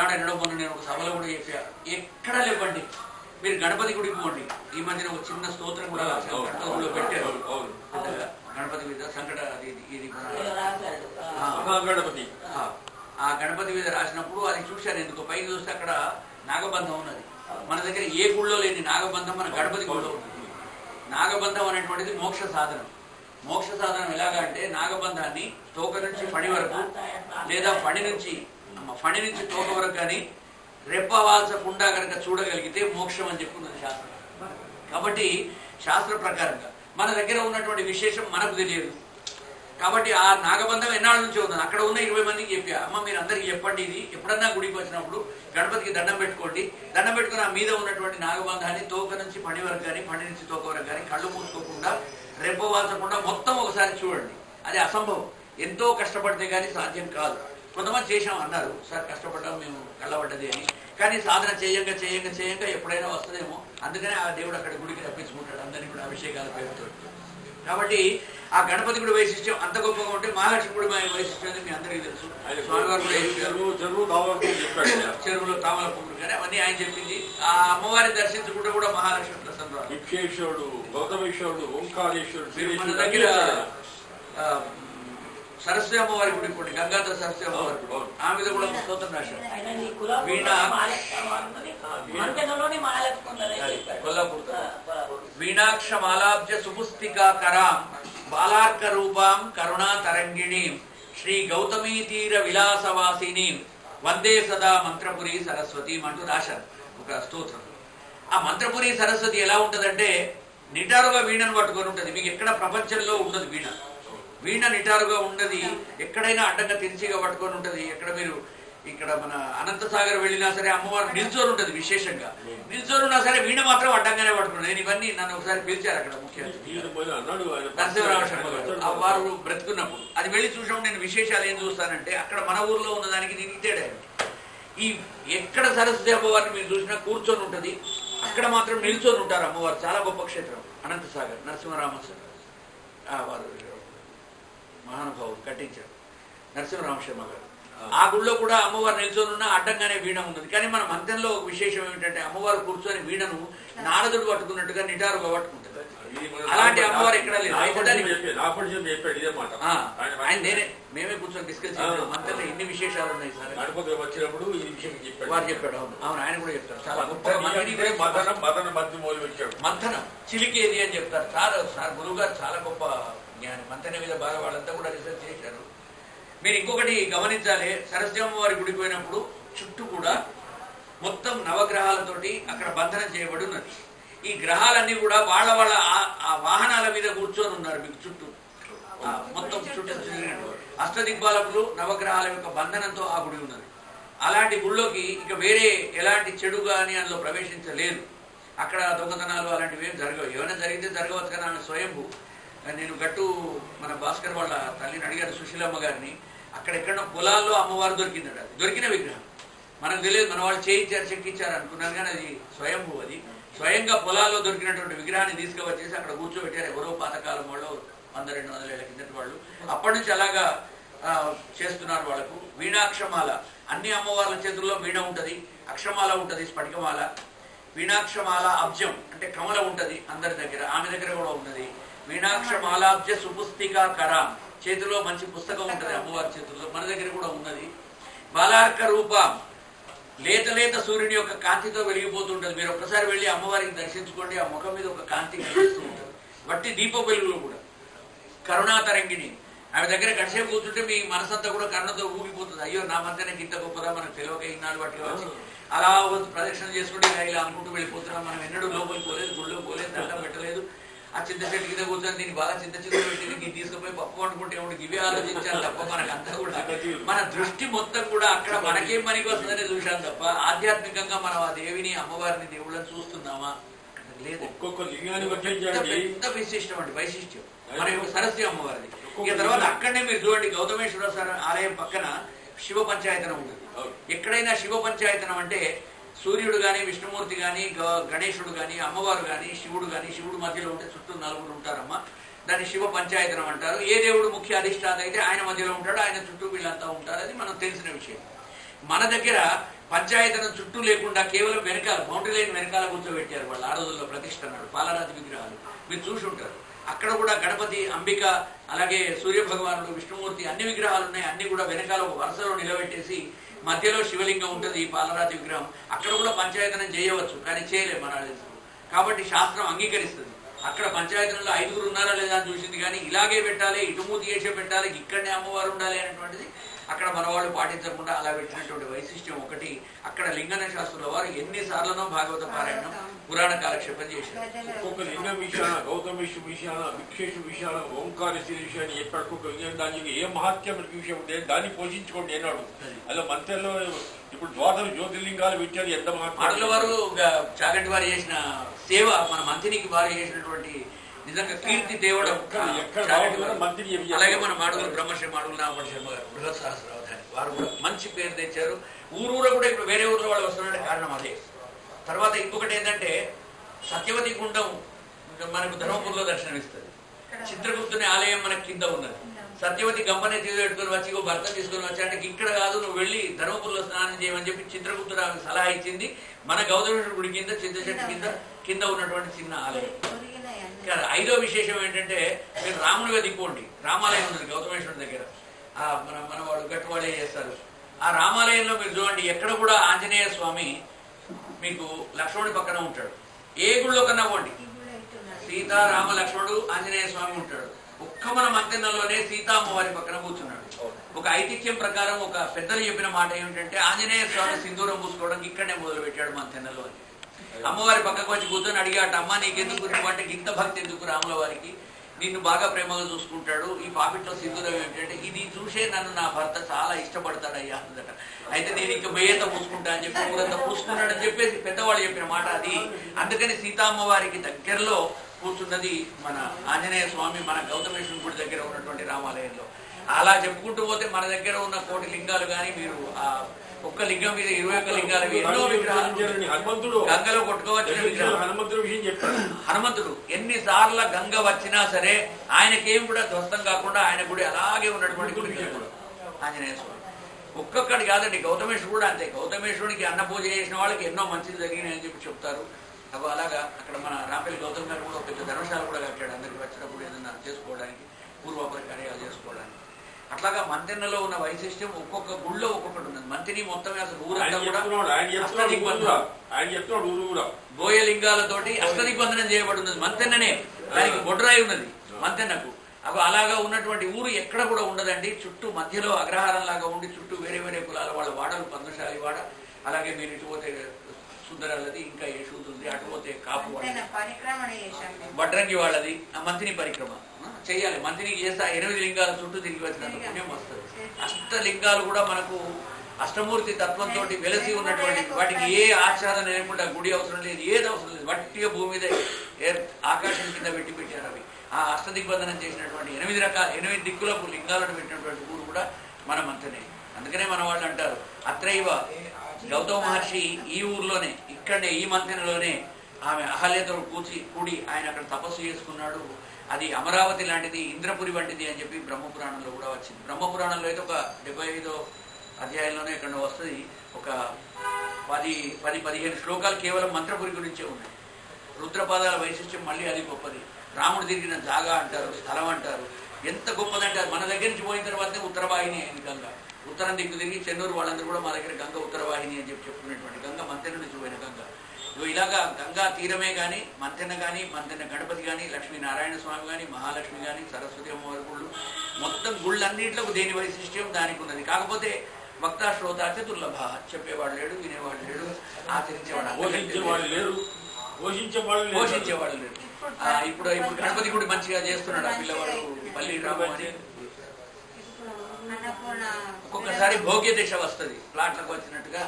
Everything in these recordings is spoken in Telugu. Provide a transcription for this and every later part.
ఎన్నడో మొన్న నేను ఒక సభలో కూడా చెప్పా, ఎక్కడ లేవండి మీరు గణపతి గుడికి పోండి. ఈ మధ్యన ఒక చిన్న స్తోత్రం కూడా గణపతిలో పెట్టారు. గణపతి మీద సంకట ఇది గణపతి, ఆ గణపతి మీద రాసినప్పుడు అది చూశాను. ఎందుకు పైకి చూస్తే అక్కడ నాగబంధం ఉన్నది. మన దగ్గర ఏ గుళ్ళో లేని నాగబంధం మన గణపతి గుళ్ళో ఉన్నది. నాగబంధం అనేటువంటిది మోక్ష సాధనం. మోక్ష సాధనం ఎలాగా అంటే నాగబంధాన్ని తోక నుంచి ఫణి వరకు లేదా ఫణి నుంచి తోక వరకు కానీ రెప్పవాల్చకుండా కనుక చూడగలిగితే మోక్షం అని చెప్పుకున్నది శాస్త్రం. కాబట్టి శాస్త్ర ప్రకారంగా మన దగ్గర ఉన్నటువంటి విశేషం మనకు తెలియదు. కాబట్టి ఆ నాగబంధం ఎన్నాళ్ళ నుంచి ఉన్నది. అక్కడ ఉన్న 20 మందికి చెప్పా, అమ్మ మీరు అందరికీ చెప్పండి, ఇది ఎప్పుడన్నా గుడికి వచ్చినప్పుడు గణపతికి దండం పెట్టుకోండి. దండం పెట్టుకుని ఆ మీద ఉన్నటువంటి నాగబంధాన్ని తోక నుంచి ఫణి వరకు కానీ ఫణి నుంచి తోక వరకు కానీ కళ్ళు మూసుకోకుండా రెప్పవాల్చకుండా మొత్తం ఒకసారి చూడండి. అది అసంభవం. ఎంతో కష్టపడితే కానీ సాధ్యం కాదు. కొంతమంది చేశాం అన్నారు, సార్ కష్టపడ్డాం మేము కళ్ళబడ్డది అని. కానీ సాధన చేయంగా ఎప్పుడైనా వస్తుందేమో. అందుకనే ఆ దేవుడు అక్కడ గుడికి రప్పించుకుంటాడు అందరినీ కూడా అభిషేకాల పేరుతో. కాబట్టి ఆ గణపతి కూడా వైశిష్ట్యం అంత గొప్పగా ఉంటే మహాలక్ష్మి కూడా వైశిష్ట్యం మీ అందరికీ తెలుసు. స్వామివారు చెరువులో తామల పువ్వులు కానీ అవన్నీ ఆయన చెప్పింది. ఆ అమ్మవారిని దర్శించుకుంటే కూడా మహాలక్ష్మి ప్రసన్న. విక్షేశ్వరుడు, గౌతమేశ్వరుడు, ఓంకారేశ్వరుడు. మన దగ్గర సరస్వతి అమ్మవారి గుడి కూడా గంగాధర సరస్వతి అమ్మవారి గుడి, ఆ మీద కూడా స్తోత్రం రాశారు. వీణాక్ష మాలాబ్జ సుపుస్తికాకరాం బాలార్క రూపాం కరుణా తరంగిణీం శ్రీ గౌతమీ తీర విలాసవాసిని వందే సదా మంత్రపురి సరస్వతి అంటూ రాశారు ఒక స్తోత్రం. ఆ మంత్రపురి సరస్వతి ఎలా ఉంటదంటే నిటారుగా వీణను పట్టుకొని ఉంటది. మీకు ఎక్కడ ప్రపంచంలో ఉన్నది వీణ. వీణ నిటారుగా ఉన్నది, ఎక్కడైనా అడ్డంగా తిరిచిగా పట్టుకొని ఉంటది. ఎక్కడ మీరు ఇక్కడ మన అనంతసాగర్ వెళ్ళినా సరే అమ్మవారు నిల్చొని ఉంటది. విశేషంగా నిల్చొని ఉన్నా సరే వీణ మాత్రం అడ్డంగానే పట్టుకున్నాను. నేను ఇవన్నీ నన్ను ఒకసారి పిలిచారు అక్కడ ముఖ్యమంత్రి నరసింహరామ శర్మ గారు. ఆ వారు బ్రతుకున్నప్పుడు అది వెళ్ళి చూసినప్పుడు నేను విశేషాలు ఏం చూస్తానంటే అక్కడ మన ఊర్లో ఉన్నదానికి దీనికి తేడా. ఈ ఎక్కడ సరస్వతి అమ్మవారిని మీరు చూసినా కూర్చొని ఉంటది, అక్కడ మాత్రం నిల్చొని ఉంటారు అమ్మవారు. చాలా గొప్ప క్షేత్రం అనంతసాగర్. నరసింహరామ వారు మహానుభావుడు కట్టించారు నరసింహరామ శర్మ గారు. ఆ గుళ్ళో కూడా అమ్మవారు నిల్చొని ఉన్న అడ్డంగానే వీణ ఉన్నది. కానీ మన మంత్రంలో ఒక విశేషం ఏమిటంటే అమ్మవారు కూర్చొని వీణను నారదుడు పట్టుకున్నట్టుగా నిటారుగా పట్టుకుంటారు. అలాంటి అమ్మవారు ఇక్కడ లేదు. ఆయన నేనే మేమే కూర్చొని డిస్కస్ చేసాం. మంత్రంలో ఇన్ని విశేషాలు ఉన్నాయి సార్. వచ్చినప్పుడు వారు చెప్పాడు. అవును ఆయన కూడా చెప్తారు. చాలా గొప్ప మంథనం చిలికేది అని చెప్తారు. సార్ గురువు గారు చాలా గొప్ప జ్ఞాని. మంథన మీద బాగా వాళ్ళంతా కూడా రీసెర్చ్ చేశారు. మీరు ఇంకొకటి గమనించాలి, సరస్వతి అమ్మవారి గుడికి పోయినప్పుడు చుట్టూ కూడా మొత్తం నవగ్రహాలతోటి అక్కడ బంధనం చేయబడి ఉన్నది. ఈ గ్రహాలన్నీ కూడా వాళ్ళ ఆ వాహనాల మీద కూర్చొని ఉన్నారు. మీకు చుట్టూ మొత్తం చుట్టూ అష్టదిగ్బాలకులు నవగ్రహాల యొక్క బంధనంతో ఆ గుడి ఉన్నది. అలాంటి గుళ్ళోకి ఇక వేరే ఎలాంటి చెడు కానీ అందులో ప్రవేశించలేదు. అక్కడ దొంగతనాలు అలాంటివి ఏం జరగవు. ఏమైనా జరిగితే జరగవచ్చు కానీ ఆమె స్వయంభూ. నేను గట్టు మన భాస్కర్ వాళ్ళ తల్లిని అడిగారు, సుశీలమ్మ గారిని. అక్కడెక్కడో పొలాల్లో అమ్మవారు దొరికిందట. అది దొరికిన విగ్రహం మనకు తెలియదు. మన వాళ్ళు చేయించారు చెక్కిచ్చారు అనుకున్నారు కానీ అది స్వయంభూ. అది స్వయంగా పొలాల్లో దొరికినటువంటి విగ్రహాన్ని తీసుకువచ్చేసి అక్కడ కూర్చోబెట్టారు. ఎవరో పాతకాలం వాళ్ళు 100-200 ఏళ్ల కిందటి వాళ్ళు. అప్పటి నుంచి అలాగా చేస్తున్నారు. వాళ్ళకు వీణాక్షమాల అన్ని అమ్మవార్ల చేతుల్లో వీణ ఉంటది, అక్షమాల ఉంటది, స్ఫటికమాల. వీణాక్షమాల అబ్జం అంటే కమల ఉంటది అందరి దగ్గర, ఆమె దగ్గర కూడా ఉంటది. వీణాక్షమాలాబ్జ సుపుస్తికాకరాం చేతిలో మంచి పుస్తకం ఉంటది అమ్మవారి చేతుల్లో, మన దగ్గర కూడా ఉన్నది. బాలార్క రూపం లేత సూర్యుని యొక్క కాంతితో వెలిగిపోతుంటది. మీరు ఒక్కసారి వెళ్ళి అమ్మవారికి దర్శించుకోండి. ఆ ముఖం మీద ఒక కాంతి కనిపిస్తూ ఉంటుంది. వట్టి దీప వెలుగులో కూడా కరుణా తరంగిణి. ఆమె దగ్గర గడిసే కూర్చుంటే మీ మనసంతా కూడా కరుణతో ఊగిపోతుంది. అయ్యో నా మధ్యనకి ఇంత గొప్పదా మనకు తెలియక ఇన్నాళ్ళు బట్టి వచ్చి అలా ప్రదక్షిణ చేసుకుంటే ఇలా అనుకుంటూ వెళ్ళిపోతున్నాం. మనం ఎన్నడూ లోపలికి పోలేదు, గుళ్ళో పోలేదు, దండం పెట్టలేదు. ఆ చింత చెట్టు కింద కూర్చొని దీన్ని బాగా చింత పెట్టి తీసుకుపోయి పప్పు వండుకుంటే ఇవే ఆలోచించాలి తప్ప మనకంతా కూడా మన దృష్టి మొత్తం కూడా అక్కడ మనకేం పనికి వస్తుందని చూశాను తప్ప ఆధ్యాత్మికంగా మనం ఆ దేవిని అమ్మవారిని దేవుళ్ళని చూస్తున్నామా లేదు. ఒక్కొక్క లింగాన్ని పెద్ద విశిష్టం అండి, వైశిష్ట్యం మన యొక్క సరస్వతి అమ్మవారిది. ఇక తర్వాత అక్కడనే మీరు చూడండి గౌతమేశ్వర ఆలయం పక్కన శివ పంచాయతనం ఉంటుంది. ఎక్కడైనా శివ పంచాయతనం అంటే సూర్యుడు కానీ విష్ణుమూర్తి కానీ గణేశుడు కానీ అమ్మవారు కానీ శివుడు కానీ, శివుడు మధ్యలో ఉంటే చుట్టూ 4 ఉంటారమ్మ. దాన్ని శివ పంచాయతనం అంటారు. ఏ దేవుడు ముఖ్య అధిష్టాత అయితే ఆయన మధ్యలో ఉంటాడు, ఆయన చుట్టూ వీళ్ళంతా ఉంటారు. అది మనకు తెలిసిన విషయం. మన దగ్గర పంచాయతనం చుట్టూ లేకుండా కేవలం వెనకాల బౌండరీ లైన్ వెనకాల కూర్చోబెట్టారు వాళ్ళు ఆ రోజుల్లో ప్రతిష్ట అన్నాడు పాలరాతి విగ్రహాలు మీరు చూసి ఉంటారు. అక్కడ కూడా గణపతి, అంబిక, అలాగే సూర్య భగవానుడు, విష్ణుమూర్తి అన్ని విగ్రహాలు ఉన్నాయి. అన్ని కూడా వెనకాల ఒక వరుసలో నిలబెట్టేసి మధ్యలో శివలింగం ఉంటుంది ఈ పాలరాతి విగ్రహం. అక్కడ కూడా పంచాయతనం చేయవచ్చు కానీ చేయలేము మన కాబట్టి శాస్త్రం అంగీకరిస్తుంది. అక్కడ పంచాయతనంలో 5 ఉన్నారా లేదా అని చూసింది కానీ ఇలాగే పెట్టాలి, ఇటుమూతి చేసే పెట్టాలి, ఇక్కడనే అమ్మవారు ఉండాలి అనేటువంటిది అక్కడ మన వాళ్ళు పాటించకుండా అలా పెట్టినటువంటి వైశిష్ట్యం ఒకటి. అక్కడ లింగన శాస్త్రుల వారు ఎన్నిసార్లనో భాగవత పారాయణం పురాణ కాలక్షేపం చేశారు. ఒక్కొక్క లింగం విషయాన, గౌతమేశ్వర విషయాన, విక్షేశ్వర విషయాన, ఓంకారేశ్వర విషయాన్ని చెప్పాడు. ఒక్కొక్క లింగం దానికి ఏ మహత్యం విషయం ఉంటే దాన్ని పోషించుకోండి అన్నాడు. అలా మంత్రంలో ఇప్పుడు 12 జ్యోతిర్లింగాలు పెట్టారు. ఎంత మాటల వారు చాగంటి వారు చేసిన సేవ మన మంత్రికి వారు చేసినటువంటి నిజంగా కీర్తి తేవడం. అలాగే మన మాడుగుల బ్రహ్మశ్రీ మాడుగుల నాగపడ శర్మ గారు బృహత్ సహస్రావధాని వారు కూడా మంచి పేరు తెచ్చారు. ఊరూర కూడా ఇప్పుడు వేరే ఊర్లో వాళ్ళు వస్తున్నారంటే కారణం అదే. తర్వాత ఇంకొకటి ఏంటంటే సత్యవతి గుండం మనకు ధర్మపురంలో దర్శనమిస్తుంది. చిత్రగుప్తుని ఆలయం మనకి కింద ఉన్నది. సత్యవతి గంపనే తీసుకెట్టుకుని వచ్చి భర్త తీసుకొని వచ్చాడంటే ఇక్కడ కాదు నువ్వు వెళ్ళి ధర్మపురంలో స్నానం చేయమని చెప్పి చిత్రగుప్తుడు ఆమె సలహా ఇచ్చింది. మన గౌతమేశ్వర గుడి కింద చింతచెట్టు కింద ఉన్నటువంటి చిన్న ఆలయం. 5వ విశేషం ఏంటంటే మీరు రామునిగా దిక్కోండి. రామాలయం ఉన్నది గౌతమేశ్వరుడి దగ్గర. మన వాడు గట్టువాళ్ళే చేస్తారు. ఆ రామాలయంలో మీరు చూడండి ఎక్కడ కూడా ఆంజనేయ స్వామి మీకు లక్ష్మణుడి పక్కన ఉంటాడు. ఏ గుళ్ళో కన్నా పోండి సీతారామ లక్ష్మణుడు ఆంజనేయ స్వామి ఉంటాడు. ఒక్క మన మంతెన్నలోనే సీతామ్మవారి పక్కన కూర్చున్నాడు. ఒక ఐతిహ్యం ప్రకారం ఒక పెద్దలు చెప్పిన మాట ఏమిటంటే ఆంజనేయ స్వామి సింధూరం పూసుకోవడం ఇక్కడనే మొదలు పెట్టాడు మంతెన్నలో అని. అమ్మవారి పక్కకు వచ్చి కూర్చొని అడిగాట, అమ్మ నీకెందుకు అంటే ఇంత భక్తి ఎందుకు రాముల వారికి, నిన్ను బాగా ప్రేమగా చూసుకుంటాడు, ఈ పాపిట్లో సింధూరం ఏమిటంటే ఇది చూసే నన్ను నా భర్త చాలా ఇష్టపడతాడయ్యా అందట. అయితే నేను ఇంకా మెయ్యంతా పూసుకుంటా అని చెప్పి ఊరంతా పూసుకున్నాడని చెప్పేసి పెద్దవాళ్ళు చెప్పిన మాట అది. అందుకని సీతామ్మవారికి దగ్గరలో కూర్చున్నది మన ఆంజనేయ స్వామి మన గౌతమేశ్వరుని గుడి దగ్గర ఉన్నటువంటి రామాలయంలో. అలా చెప్పుకుంటూ పోతే మన దగ్గర ఉన్న 1 కోటి లింగాలు కానీ మీరు ఆ ఒక్క లింగం మీద 21 లింగాలు ఎన్నో విగ్రహాలు గంగలో కొట్టుకోవచ్చిన విగ్రహం హనుమంతుడు. ఎన్నిసార్లు గంగ వచ్చినా సరే ఆయనకేం కూడా ధ్వస్తం కాకుండా ఆయన గుడి అలాగే ఉన్నటువంటి గుడి ఆంజనేయ స్వామి. ఒక్కొక్కటి కాదండి గౌతమేశ్వరుడు కూడా అంతే. గౌతమేశ్వరుడికి అన్న పూజ చేసిన వాళ్ళకి ఎన్నో మంచిది జరిగినాయి అని చెప్పి చెప్తారు. అగో అలాగా అక్కడ మన రాంపల్లి గౌతమ్ గారు కూడా పెద్ద ధర్మశాల కూడా కట్టాడు అందరికి వచ్చినప్పుడు ఏదైనా చేసుకోవడానికి, పూర్వాపర కార్యాలు చేసుకోవడానికి. అట్లాగా మంతెన్నలో ఉన్న వైశిష్ట్యం ఒక్కొక్క గుళ్ళో ఒక్కొక్కటి ఉన్నది. మంతిని మొత్తం అసలు ఊరంతా కూడా బోయలింగాలతోటి అష్టదిగ్బంధనం చేయబడి ఉన్నది. మంతెన్ననే దానికి బొడ్రాయి ఉన్నది మంతెన్నకు. అవి అలాగా ఉన్నటువంటి ఊరు ఎక్కడ కూడా ఉండదండి. చుట్టూ మధ్యలో అగ్రహారం లాగా ఉండి చుట్టూ వేరే వేరే కులాల వాళ్ళ వాడలు, పద్మశాలి వాడ, అలాగే మీరు ఇటు పోతే సుందరాలది, ఇంకా యశూతుంది, అటు పోతే కాపు వడ్రంగి వాళ్ళది. మంతిని పరిక్రమ చేయాలి. మంతినికి చేస్తే 8 లింగాల చుట్టూ తిరిగి వచ్చినంత పుణ్యం వస్తుంది. అష్టలింగాలు కూడా మనకు అష్టమూర్తి తత్వంతో వెలసి ఉన్నటువంటి వాటికి ఏ ఆచారం లేకుండా గుడి అవసరం లేదు, ఏది అవసరం లేదు. వట్టిగా భూమి మీద ఆకాశం కింద పెట్టారు అవి. ఆ అష్టదిగ్బంధనం చేసినటువంటి 8 దిక్కులకు లింగాలను పెట్టినటువంటి ఊరు కూడా మన మంతనే. అందుకనే మన వాళ్ళు అంటారు అత్రైవ గౌతమ మహర్షి ఈ ఊర్లోనే ఇక్కడనే ఈ మంతెనలోనే ఆమె అహల్యతో కూడి ఆయన అక్కడ తపస్సు చేసుకున్నాడు. అది అమరావతి లాంటిది, ఇంద్రపురి వంటిది అని చెప్పి బ్రహ్మపురాణంలో కూడా వచ్చింది. బ్రహ్మపురాణంలో అయితే ఒక 75వ అధ్యాయంలోనే ఎక్కడ వస్తుంది. ఒక 10-15 శ్లోకాలు కేవలం మంత్రపురి గురించే ఉన్నాయి. రుద్రపాదాల వైశిష్ట్యం మళ్ళీ అది గొప్పది. రాముడు తిరిగిన జాగా అంటారు, స్థలం అంటారు. ఎంత గొప్పదంటే మన దగ్గర నుంచి పోయిన తర్వాతే ఉత్తరవాహిని అయింది గంగ. ఉత్తరం దిక్కు తిరిగి చెన్నూరు వాళ్ళందరూ కూడా మా దగ్గర గంగ ఉత్తరవాహిని అని చెప్పి చెప్పుకునేటువంటి గంగ మంతెన నుంచి పోయిన గంగ. ఇలాగా గంగా తీరమే కానీ మంతెన కానీ మంతెన గణపతి కానీ లక్ష్మీనారాయణ స్వామి కానీ మహాలక్ష్మి కానీ సరస్వతి అమ్మవారి గుళ్ళు మొత్తం గుళ్ళన్నింటిలో దేని వైశిష్ట్యం దానికి ఉన్నది. కాకపోతే భక్త శ్రోతాచ దుర్లభ, చెప్పేవాడు లేడు, వినేవాడు లేడు, ఆచరించేవాడు లేరు, పోషించేవాడు లేడు. ఇప్పుడు గణపతి గుడి మంచిగా చేస్తున్నాడు ఆ పిల్లవాడు పల్లి రాము అని. ఒక్కొక్కసారి భోగ్య దశ వస్తుంది ప్లాట్లకు వచ్చినట్టుగా.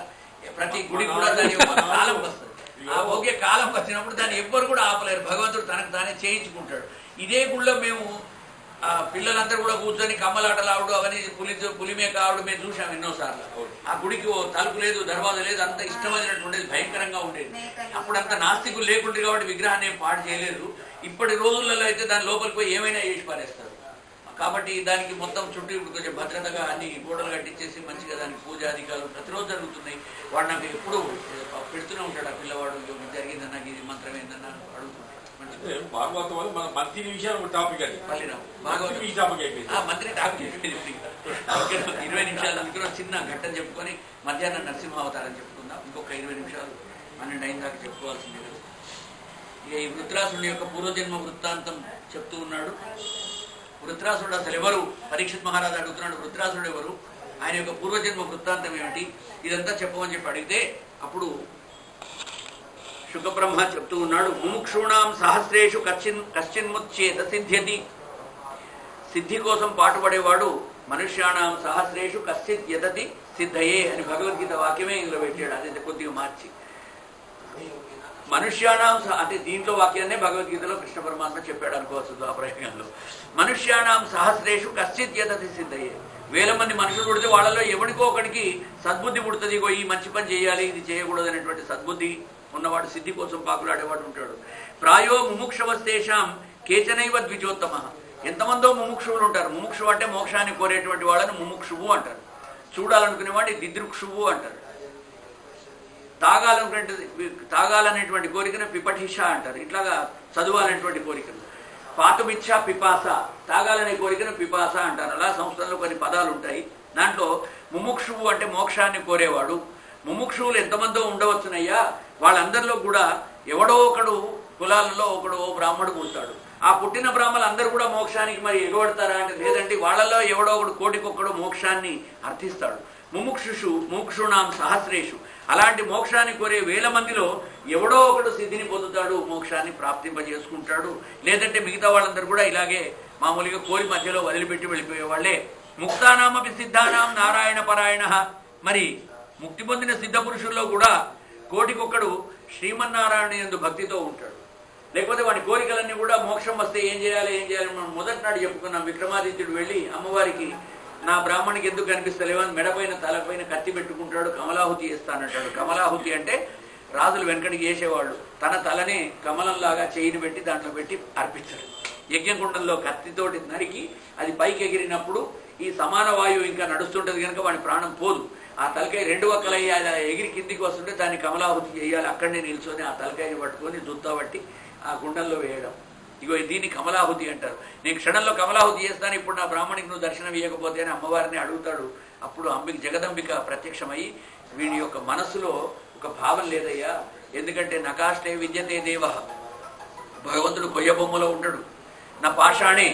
ప్రతి గుడి కూడా దాని కాలం వస్తుంది. ఆ భోగ్య కాలం వచ్చినప్పుడు దాన్ని ఎవ్వరు కూడా ఆపలేరు. భగవంతుడు తనకు తానే చేయించుకుంటాడు. ఇదే గుళ్ళో మేము పిల్లలందరూ కూడా కూర్చొని కమ్మలాటలావుడు అవన్నీ పులిమేక ఆవుడు మేము చూసాం ఎన్నోసార్లు. ఆ గుడికి తలుపు లేదు, దర్వాజా లేదు, అంత ఇష్టమైనట్టు ఉండేది, భయంకరంగా ఉండేది. అప్పుడు అంత నాస్తికులు లేకుండే కాబట్టి విగ్రహాన్ని ఏం పాడు చేయలేదు. ఇప్పటి రోజులలో అయితే దాని లోపలికి పోయి ఏమైనా చేసి పారేస్తారు. కాబట్టి దానికి మొత్తం చుట్టూ ఇప్పుడు కొంచెం భద్రతగా అన్ని గోడలు కట్టించేసి మంచిగా దానికి పూజాధికారులు ప్రతిరోజు జరుగుతున్నాయి. వాడు నాకు ఎప్పుడు పెడుతూనే ఉంటాడు, ఆ పిల్లవాడు జరిగిందన్నా ఇది మంత్రం ఏందన్నా అడుగుతుంటాడు. భాగవతం వల్ల మన మంత్రి విషయాలు టాపిక్ అది మంత్రి టాపిక్ అయిపోయింది. 20 నిమిషాలు అందులో చిన్న ఘట్టం చెప్పుకొని మధ్యాహ్నం నరసింహావతారం చెప్పుకుందాం. ఇంకొక 20 నిమిషాలు 12 అయిన దాకా చెప్పుకోవాల్సిందే కదా. ఇక ఈ వృత్రాసుడి యొక్క పూర్వజన్మ వృత్తాంతం చెప్తూ ఉన్నాడు. వృత్రాసుడు అసలు ఎవరు? పరీక్షిత్ మహారాజు అడుగుతున్నాడు, వృత్రాసుడు ఎవరు, ఆయన యొక్క పూర్వజన్మ వృత్తాంతం ఏమిటి, ఇదంతా చెప్పమని చెప్పి అడిగితే అప్పుడు శుకబ్రహ్మ చెప్తూ ఉన్నాడు, ముముక్షూణాం సహస్రేషు కశ్చిన్ముచ్చేత సిద్ధ్యతి. సిద్ధి కోసం పాటుపడేవాడు మనుష్యాణం సహస్రేషు కశ్చిత్ యతతి సిద్ధయే అని భగవద్గీత వాక్యమే ఇందులో పెట్టాడు. అదే కొద్దిగా మార్చి మనుష్యాణం అంటే దీంట్లో వాక్యాన్నే భగవద్గీతలో కృష్ణ పరమాత్మ చెప్పాడు అనుకోవచ్చు. ద్వాపరయుగంలో మనుష్యాణం సహస్రేషు కశ్చిత్ యతతి సిద్ధయే. 1000 మంది మనుషులు పుడితే వాళ్ళలో ఎవరికో ఒకడికి సద్బుద్ధి పుడుతుంది, ఈ మంచి పని చేయాలి ఇది చేయకూడదు అనేటువంటి సద్బుద్ధి ఉన్నవాడు సిద్ధి కోసం పాకులాడేవాడు ఉంటాడు. ప్రాయో ముముక్షవస్తేషాం కేచనైవ ద్విజోత్తమ. ఎంతమందో ముముక్షువులు ఉంటారు. ముముక్షువు అంటే మోక్షాన్ని కోరేటువంటి వాళ్ళని ముముక్షువు అంటారు. చూడాలనుకునేవాడిని దిదృక్షువు అంటారు. తాగాలనేటువంటి కోరికను పిపఠిష అంటారు. ఇట్లాగా చదువాలనేటువంటి కోరికను. పాతుమిచ్చ పిపాస, తాగాలనే కోరికను పిపాస అంటారు. అలా సంస్కృతంలో కొన్ని పదాలు ఉంటాయి. దాంట్లో ముముక్షువు అంటే మోక్షాన్ని కోరేవాడు. ముముక్షువులు ఎంతమందో ఉండవచ్చునయ్యా, వాళ్ళందరిలో కూడా ఎవడో ఒకడు కులాలలో ఒకడు బ్రాహ్మడు పుడతాడు. ఆ పుట్టిన బ్రాహ్మణులు అందరూ కూడా మోక్షానికి మరి ఎగబడతారా అంటే లేదండి, వాళ్ళలో ఎవడో ఒకడు కోటికొక్కడు మోక్షాన్ని అర్థిస్తాడు. ముముక్షుణాం సహస్రేషు. అలాంటి మోక్షాన్ని కోరే 1000 మందిలో ఎవడో ఒకడు సిద్ధిని పొందుతాడు, మోక్షాన్ని ప్రాప్తింపజేసుకుంటాడు. లేదంటే మిగతా వాళ్ళందరూ కూడా ఇలాగే మామూలుగా కోరి మధ్యలో వదిలిపెట్టి వెళ్ళిపోయే వాళ్ళే. ముక్తానామపి సిద్ధానాం నారాయణ పరాయణ. మరి ముక్తి పొందిన సిద్ధ పురుషుల్లో కూడా కోటికొక్కడు శ్రీమన్నారాయణ యందు భక్తితో ఉంటాడు. లేకపోతే వాడి కోరికలన్నీ కూడా మోక్షం వస్తే ఏం చేయాలి మనం మొదటి నాడు చెప్పుకున్నాం. విక్రమాదిత్యుడు వెళ్ళి అమ్మవారికి నా బ్రాహ్మణికి ఎందుకు కనిపిస్తలేవని మెడపైన తలపైన కత్తి పెట్టుకుంటాడు, కమలాహుతి చేస్తానంటాడు. కమలాహుతి అంటే రాజులు వెనకడికి చేసేవాళ్ళు తన తలని కమలంలాగా చేయిని పెట్టి దాంట్లో పెట్టి అర్పించాడు. యజ్ఞకుండంలో కత్తితోటి నరికి అది పైకి ఎగిరినప్పుడు ఈ సమాన వాయువు ఇంకా నడుస్తుంటది కనుక వాడి ప్రాణం పోదు. ఆ తలకాయ 2 వక్కలయ్యి ఎగిరి కిందికి వస్తుంటే దాన్ని కమలాహుతి చేయాలి. అక్కడనే నిల్చొని ఆ తలకాయని పట్టుకొని దుత్తా పట్టి ఆ గుండంలో వేయడం. ఇగో దీన్ని కమలాహుతి అంటారు. నేను క్షణంలో కమలాహుతి చేస్తాను, ఇప్పుడు నా బ్రాహ్మణికి నువ్వు దర్శనం ఇవ్వకపోతే అని అమ్మవారిని అడుగుతాడు. అప్పుడు జగదంబిక ప్రత్యక్షమై వీడి యొక్క మనస్సులో ఒక భావం లేదయ్యా, ఎందుకంటే నకాష్టే విద్యతే దేవ, భగవంతుడు కొయ్య బొమ్మలో ఉండడు, నా పాషాణే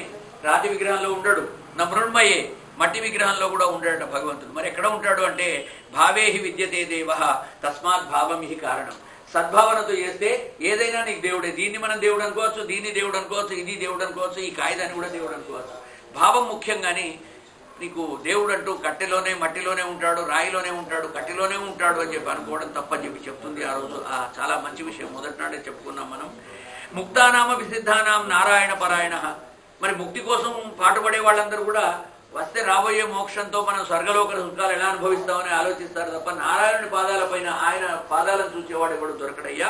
రాతి విగ్రహంలో ఉండడు, నా మృణ్మయే మట్టి విగ్రహంలో కూడా ఉండడట భగవంతుడు. మరి ఎక్కడ ఉంటాడు అంటే భావేహి విద్యతే దేవ తస్మాత్ భావమిహి కారణం. సద్భావనతో చేస్తే ఏదైనా నీకు దేవుడే. దీన్ని మనం దేవుడు అనుకోవచ్చు, దీన్ని దేవుడు అనుకోవచ్చు, ఇది దేవుడు అనుకోవచ్చు, ఈ కాగితాన్ని కూడా దేవుడు అనుకోవచ్చు. భావం ముఖ్యంగాని నీకు దేవుడు అంటూ కట్టెలోనే మట్టిలోనే ఉంటాడు, రాయిలోనే ఉంటాడు, కట్టెలోనే ఉంటాడు అని చెప్పి అనుకోవడం తప్పని చెప్పి చెప్తుంది ఆ రోజు. చాలా మంచి విషయం మొదటి నాడే చెప్పుకున్నాం మనం. ముక్తానామ విసిద్ధానాం నారాయణ పరాయణ. మరి ముక్తి కోసం పాటుపడే వాళ్ళందరూ కూడా వస్తే రాబోయే మోక్షంతో మనం స్వర్గలోక సుఖాలు ఎలా అనుభవిస్తామని ఆలోచిస్తారు తప్ప నారాయణుని పాదాలపైన ఆయన పాదాలను చూసేవాడు ఎవడు దొరకడయ్యా.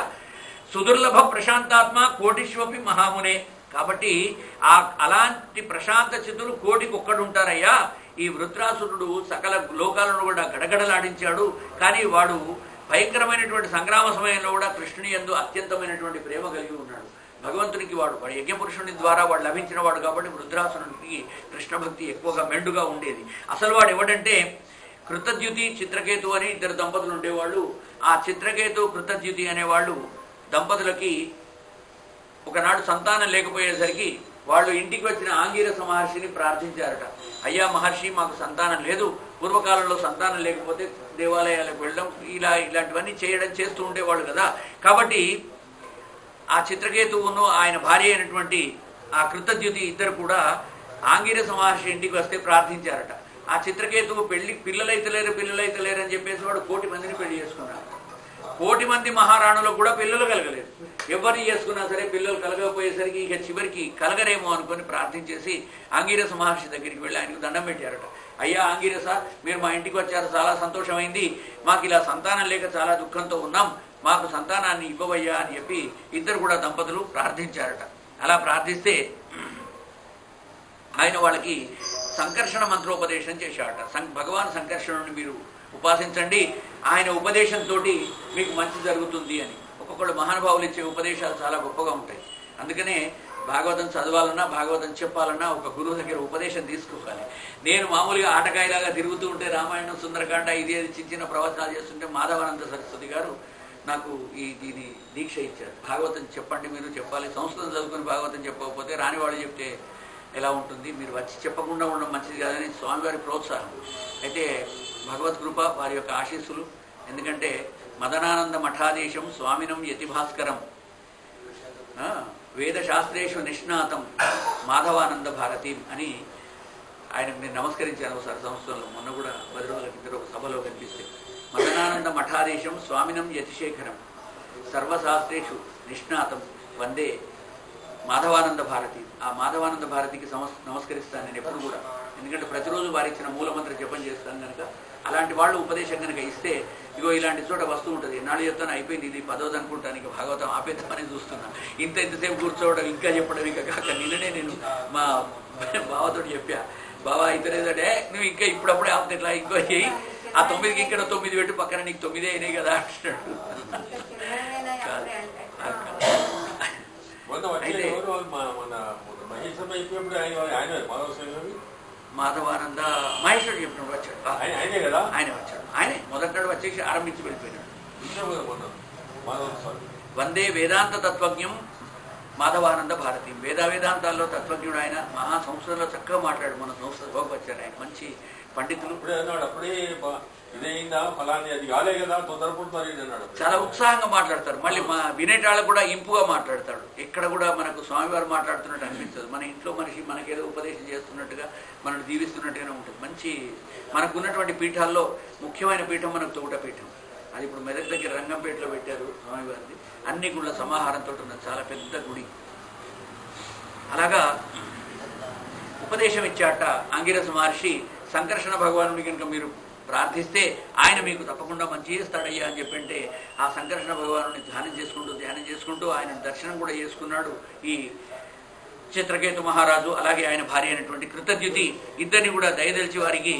సుదుర్లభ ప్రశాంతాత్మ కోటిష్వపి మహామునే. కాబట్టి అలాంటి ప్రశాంత చిత్తులు కోటికొక్కడు ఉంటారయ్యా. ఈ వృత్రాసురుడు సకల లోకాలను కూడా గడగడలాడించాడు. కానీ వాడు భయంకరమైనటువంటి సంగ్రామ సమయంలో కూడా కృష్ణుని యందు అత్యంతమైనటువంటి ప్రేమ కలిగి ఉన్నాడు. భగవంతునికి వాడు యజ్ఞపురుషుని ద్వారా వాడు లభించిన వాడు కాబట్టి వృత్రాసురునికి కృష్ణ భక్తి ఎక్కువగా మెండుగా ఉండేది. అసలు వాడు ఎవడంటే కృతద్యుతి చిత్రకేతు అని 2 దంపతులు ఉండేవాళ్ళు. ఆ చిత్రకేతు కృతద్యుతి అనేవాళ్ళు దంపతులకి ఒకనాడు సంతానం లేకపోయేసరికి వాళ్ళు ఇంటికి వచ్చిన ఆంగీరస మహర్షిని ప్రార్థించారట. అయ్యా మహర్షి, మాకు సంతానం లేదు, పూర్వకాలంలో సంతానం లేకపోతే దేవాలయాలకు వెళ్ళడం ఇలాంటివన్నీ చేస్తూ ఉండేవాళ్ళు కదా. కాబట్టి ఆ చిత్రకేతువును ఆయన భార్య అయినటువంటి ఆ కృతద్యుతి ఇద్దరు కూడా ఆంగీరస మహర్షి ఇంటికి వస్తే ప్రార్థించారట. ఆ చిత్రకేతువు పిల్లలైతే లేరు అని చెప్పేసి వాడు 1,000,000 మందిని పెళ్లి చేసుకున్నాడు. 1,000,000 మంది మహారాణులకు కూడా పిల్లలు కలగలేదు. ఎవరిని చేసుకున్నా సరే పిల్లలు కలగకపోయేసరికి ఇక చివరికి కలగరేమో అనుకొని ప్రార్థించేసి ఆంగీరస మహర్షి దగ్గరికి వెళ్ళి ఆయనకు దండం పెట్టారట. అయ్యా ఆంగీరస, మీరు మా ఇంటికి వచ్చారు, చాలా సంతోషమైంది, మాకు ఇలా సంతానం లేక చాలా దుఃఖంతో ఉన్నాం, మాకు సంతానాన్ని ఇవ్వవయ్యా అని చెప్పి ఇద్దరు కూడా దంపతులు ప్రార్థించారట. అలా ప్రార్థిస్తే ఆయన వాళ్ళకి సంకర్షణ మంత్రోపదేశం చేశాడట. భగవాన్ సంకర్షణుని మీరు ఉపాసించండి, ఆయన ఉపదేశంతో మీకు మంచి జరుగుతుంది అని. ఒక్కొక్కళ్ళు మహానుభావులు ఇచ్చే ఉపదేశాలు చాలా గొప్పగా ఉంటాయి. అందుకనే భాగవతం చదవాలన్నా భాగవతం చెప్పాలన్నా ఒక గురువు దగ్గర ఉపదేశం తీసుకోవాలి. నేను మామూలుగా ఆటకాయలాగా తిరుగుతూ ఉంటే రామాయణం సుందరకాండ ఇది చిన్న ప్రవచనాలు చేస్తుంటే మాధవానంద సరస్వతి గారు నాకు దీని దీక్ష ఇచ్చారు. భాగవతం చెప్పండి, మీరు చెప్పాలి. సంస్కృతం చదువుకుని భాగవతం చెప్పకపోతే రాని వాళ్ళు చెప్తే ఎలా ఉంటుంది, మీరు వచ్చి చెప్పకుండా ఉండడం మంచిది కాదని స్వామివారి ప్రోత్సాహం. అయితే భగవద్కృప, వారి యొక్క ఆశీస్సులు. ఎందుకంటే మదనానంద మఠాదేశం స్వామినం యతిభాస్కరం వేదశాస్త్రేషు నిష్ణాతం మాధవానంద భారతి అని ఆయనకు నేను నమస్కరించాను ఒకసారి సంస్థల్లో. మొన్న కూడా 10 రోజుల కింద ఒక సభలో కనిపిస్తే మదనానంద మఠాదేశం స్వామినం యతిశేఖరం సర్వశాస్త్రేషు నిష్ణాతం వందే మాధవానంద భారతి. ఆ మాధవానంద భారతికి నమస్కరిస్తాను నేను ఎప్పుడు కూడా. ఎందుకంటే ప్రతిరోజు వారి ఇచ్చిన మూలమంత్ర జపం చేస్తాను కనుక అలాంటి వాళ్ళు ఉపదేశం కనుక ఇస్తే ఇగో ఇలాంటి చోట వస్తూ ఉంటుంది. నాడు చెప్తాను అయిపోయింది, ఇది 10వ అనుకుంటాను, భాగవతం ఆపేద్దామని చూస్తున్నా. ఇంతసేపు కూర్చోవడం ఇంకా చెప్పడం ఇంకా కాక నిన్ననే నేను మా బావతో చెప్పా, బావా అయితేనేదంటే నువ్వు ఇంకా ఇప్పుడప్పుడే ఆపితే ఎట్లా, ఇంకో చేయి, ఆ 9కి ఇక్కడ 9 పెట్టు, పక్కన నీకు 9 అయినాయి కదా అంటున్నాడు. మాధవానంద మహేశ్వరుడు చెప్పినప్పుడు వచ్చాడు, ఆయన వచ్చాడు. ఆయనే మొదటి వచ్చేసి ఆరంభించి వెళ్ళిపోయినాడు. వందే వేదాంత తత్వజ్ఞం మాధవానంద భారతి. వేదాంతాల్లో తత్వజ్ఞుడు ఆయన. మహా సంస్కృతంలో చక్కగా మాట్లాడు. మన సంస్కృత వచ్చారు ఆయన, మంచి పండితులు. అప్పుడే ఇదైందా ఫలాన్ని అది కాలే కదా తొందరపడుతుంది అన్నాడు. చాలా ఉత్సాహంగా మాట్లాడతారు. మళ్ళీ మా వినేటాళ్ళకు కూడా ఇంపుగా మాట్లాడతాడు. ఎక్కడ కూడా మనకు స్వామివారు మాట్లాడుతున్నట్టు అనిపించదు. మన ఇంట్లో మనిషి మనకేదో ఉపదేశం చేస్తున్నట్టుగా, మనల్ని దీవిస్తున్నట్టుగానే ఉంటుంది. మంచి మనకున్నటువంటి పీఠాల్లో ముఖ్యమైన పీఠం మనకు తోట పీఠం. అది ఇప్పుడు మెదక్ దగ్గర రంగంపేటలో పెట్టారు స్వామివారిది. అన్ని గుళ్ళ సమాహారంతో ఉన్న చాలా పెద్ద గుడి. అలాగా ఉపదేశం ఇచ్చాట అంగిరస మహర్షి. సంకర్షణ భగవానుడి కనుక మీరు ప్రార్థిస్తే ఆయన మీకు తప్పకుండా మంచి చేస్తాడయ్యా అని చెప్పింటే ఆ సంకర్షణ భగవానుని ధ్యానం చేసుకుంటూ ఆయన దర్శనం కూడా చేసుకున్నాడు ఈ చిత్రకేతు మహారాజు. అలాగే ఆయన భార్య అయినటువంటి కృతద్యుతి. ఇద్దరిని కూడా దయదలిచి వారికి